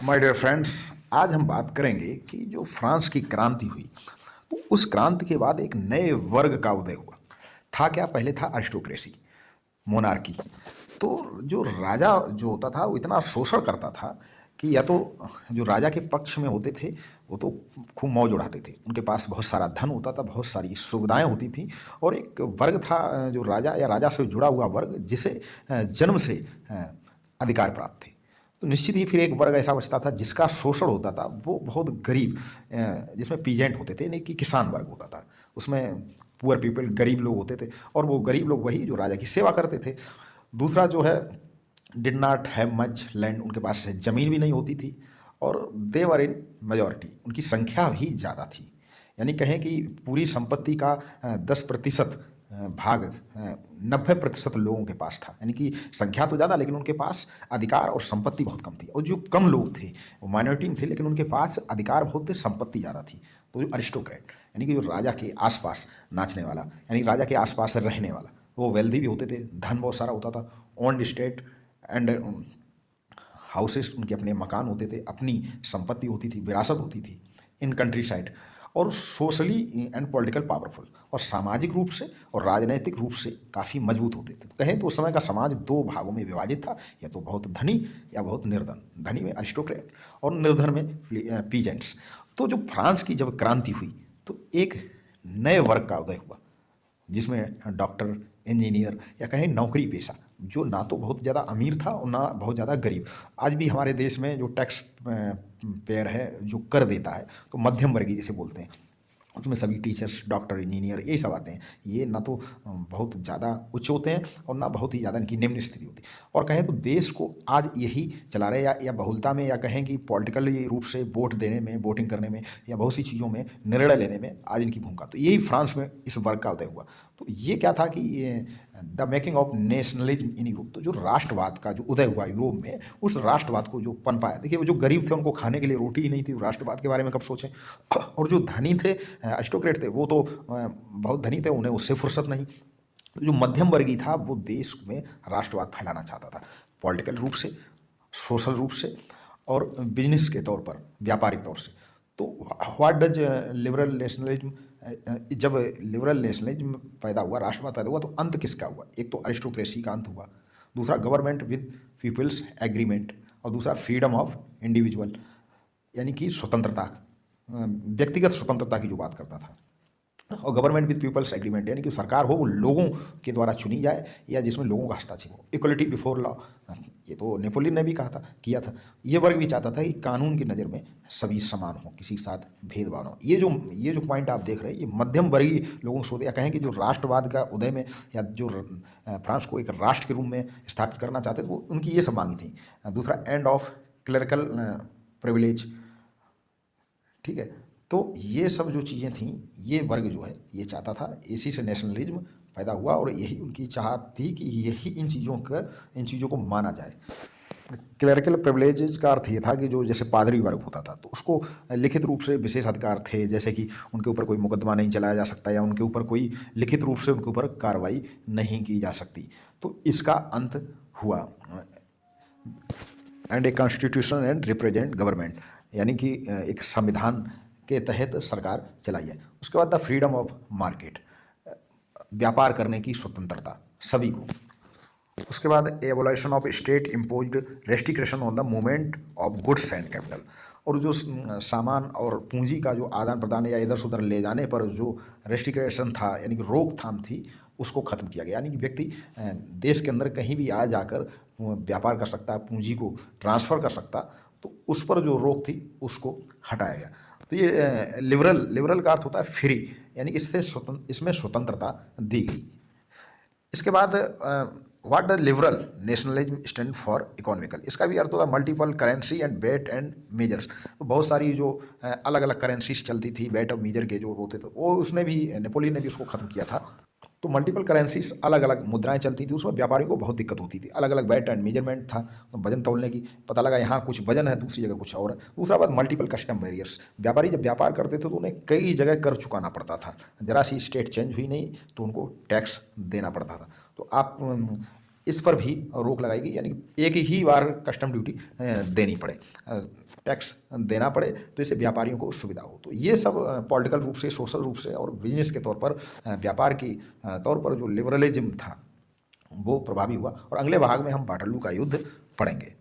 My dear friends, आज हम बात करेंगे कि जो फ्रांस की क्रांति हुई, तो उस क्रांति के बाद एक नए वर्ग का उदय हुआ। था क्या? पहले था अरिस्टोक्रेसी, मोनार्की। तो जो राजा जो होता था वो इतना शोषण करता था कि या तो जो राजा के पक्ष में होते थे वो तो खूब मौज उड़ाते थे, उनके पास बहुत सारा धन होता था, बहुत सारी सुविधाएं होती थी। और एक वर्ग था जो राजा या राजा से जुड़ा हुआ वर्ग, जिसे जन्म से अधिकार प्राप्त थे। तो निश्चित ही फिर एक वर्ग ऐसा बचता था जिसका शोषण होता था, वो बहुत गरीब, जिसमें पीजेंट होते थे, यानी कि किसान वर्ग होता था। उसमें पुअर पीपल, गरीब लोग होते थे, और वो गरीब लोग वही जो राजा की सेवा करते थे। दूसरा जो है, did not have much land, उनके पास ज़मीन भी नहीं होती थी, और दे वर इन मेजॉरिटी, उनकी संख्या भी ज़्यादा थी। यानी कहें कि पूरी संपत्ति का 10% भाग 90% लोगों के पास था। यानी कि संख्या तो ज़्यादा, लेकिन उनके पास अधिकार और संपत्ति बहुत कम थी। और जो कम लोग थे वो माइनॉरिटी में थे, लेकिन उनके पास अधिकार बहुत थे, संपत्ति ज़्यादा थी। तो जो अरिस्टोक्रेट, यानी कि जो राजा के आसपास नाचने वाला, यानी राजा के आसपास रहने वाला, वो वेल्दी भी होते थे, धन बहुत सारा होता था, ओन्ड स्टेट एंड हाउसेस, उनके अपने मकान होते थे, अपनी संपत्ति होती थी, विरासत होती थी इन कंट्री साइड। और सोशली एंड पॉलिटिकल पावरफुल, और सामाजिक रूप से और राजनैतिक रूप से काफ़ी मजबूत होते थे। कहें तो उस समय का समाज दो भागों में विभाजित था, या तो बहुत धनी या बहुत निर्धन। धनी में अरिस्टोक्रेट और निर्धन में पीजेंट्स। तो जो फ्रांस की जब क्रांति हुई तो एक नए वर्ग का उदय हुआ, जिसमें डॉक्टर, इंजीनियर, या कहें नौकरी पेशा, जो ना तो बहुत ज़्यादा अमीर था और ना बहुत ज़्यादा गरीब। आज भी हमारे देश में जो टैक्स पेयर है, जो कर देता है, तो मध्यम वर्गीय जिसे बोलते हैं, उसमें सभी टीचर्स, डॉक्टर, इंजीनियर यही सब आते हैं। ये ना तो बहुत ज़्यादा उच्च होते हैं और ना बहुत ही ज़्यादा इनकी निम्न स्थिति होती है। और कहें तो देश को आज यही चला रहे, या बहुलता में, या कहें कि पॉलिटिकली रूप से वोट देने में, वोटिंग करने में, या बहुत सी चीज़ों में निर्णय लेने में आज इनकी भूमिका। तो यही फ्रांस में इस वर्ग का उदय हुआ। तो ये क्या था कि the making of nationalism in Europe, तो जो राष्ट्रवाद का जो उदय हुआ यूरोप में, उस राष्ट्रवाद को जो पनपाया। देखिए, वो जो गरीब थे उनको खाने के लिए रोटी ही नहीं थी, राष्ट्रवाद के बारे में कब सोचें। और जो धनी थे, अरिस्टोक्रेट थे, वो तो बहुत धनी थे, उन्हें उससे फुर्सत नहीं। जो मध्यम वर्गीय था वो देश में राष्ट्रवाद फैलाना चाहता था, पॉलिटिकल रूप से, सोशल रूप से, और बिजनेस के तौर पर, व्यापारिक तौर से। तो व्हाट डज लिबरल नेशनलिज्म, जब लिबरल नेशनलिज्म पैदा हुआ, राष्ट्रवाद पैदा हुआ, तो अंत किसका हुआ? एक तो अरिस्टोक्रेसी का अंत हुआ, दूसरा गवर्नमेंट विद पीपल्स एग्रीमेंट, और दूसरा फ्रीडम ऑफ इंडिविजुअल, यानी कि स्वतंत्रता, व्यक्तिगत स्वतंत्रता की जो बात करता था। और गवर्नमेंट विद पीपल्स एग्रीमेंट, यानी कि सरकार हो वो लोगों के द्वारा चुनी जाए, या जिसमें लोगों का हस्तक्षेप हो। इक्वलिटी बिफोर लॉ, ये तो नेपोलियन ने भी कहा था, किया था। ये वर्ग भी चाहता था कि कानून की नज़र में सभी समान हो, किसी के साथ भेदभाव न हो। ये जो पॉइंट आप देख रहे हैं, ये मध्यम वर्गीय लोगों से होते, या कहें कि जो राष्ट्रवाद का उदय में, या जो फ्रांस को एक राष्ट्र के रूप में स्थापित करना चाहते थे, वो उनकी ये सब मांगी थी। दूसरा, एंड ऑफ क्लरिकल प्रिविलेज, ठीक है। तो ये सब जो चीज़ें थीं, ये वर्ग जो है ये चाहता था, इसी से नेशनलिज्म पैदा हुआ, और यही उनकी चाहत थी कि यही इन चीज़ों को माना जाए। क्लरिकल प्रिविलेजेस का अर्थ ये था कि जो जैसे पादरी वर्ग होता था, तो उसको लिखित रूप से विशेष अधिकार थे, जैसे कि उनके ऊपर कोई मुकदमा नहीं चलाया जा सकता, या उनके ऊपर कोई लिखित रूप से उनके ऊपर कार्रवाई नहीं की जा सकती। तो इसका अंत हुआ। And a constitution and represent government, यानी कि एक संविधान के तहत सरकार चलाई है। उसके बाद द फ्रीडम ऑफ मार्केट, व्यापार करने की स्वतंत्रता सभी को। उसके बाद evolution of state imposed restriction on the movement of goods and capital, और जो सामान और पूंजी का जो आदान प्रदान या इधर से उधर ले जाने पर जो रेस्ट्रिक्शन था, यानी कि रोकथाम थी, उसको ख़त्म किया गया। यानी कि व्यक्ति देश के अंदर कहीं भी आ जाकर व्यापार कर सकता, पूंजी को ट्रांसफ़र कर सकता, तो उस पर जो रोक थी उसको हटाया गया। तो ये लिबरल का अर्थ होता है फ्री, यानी इसमें स्वतंत्रता दी गई। इसके बाद what the liberal nationalism stand for economical, इसका भी अर्थ होता है multiple currency and weight and measures. तो बहुत सारी जो अलग अलग करेंसीज चलती थी, वेट और मेजर के जो होते थे, वो उसने भी, नेपोलियन ने भी उसको ख़त्म किया था। तो मल्टीपल करेंसीज, अलग अलग मुद्राएं चलती थी, उसमें व्यापारियों को बहुत दिक्कत होती थी। अलग अलग वेट एंड मेजरमेंट था, तो वजन तौलने की, पता लगा यहाँ कुछ वजन है, दूसरी जगह कुछ और है। दूसरा बात, मल्टीपल कस्टम बैरियर्स, व्यापारी जब व्यापार करते थे तो उन्हें कई जगह कर चुकाना पड़ता था। जरा सी स्टेट चेंज हुई नहीं तो उनको टैक्स देना पड़ता था। तो आप इस पर भी रोक लगाएगी, यानी कि एक ही बार कस्टम ड्यूटी देनी पड़े, टैक्स देना पड़े, तो इससे व्यापारियों को सुविधा हो। तो ये सब पॉलिटिकल रूप से, सोशल रूप से और बिजनेस के तौर पर, व्यापार की तौर पर जो लिबरलिज्म था वो प्रभावी हुआ। और अगले भाग में हम वाटरलू का युद्ध पढ़ेंगे।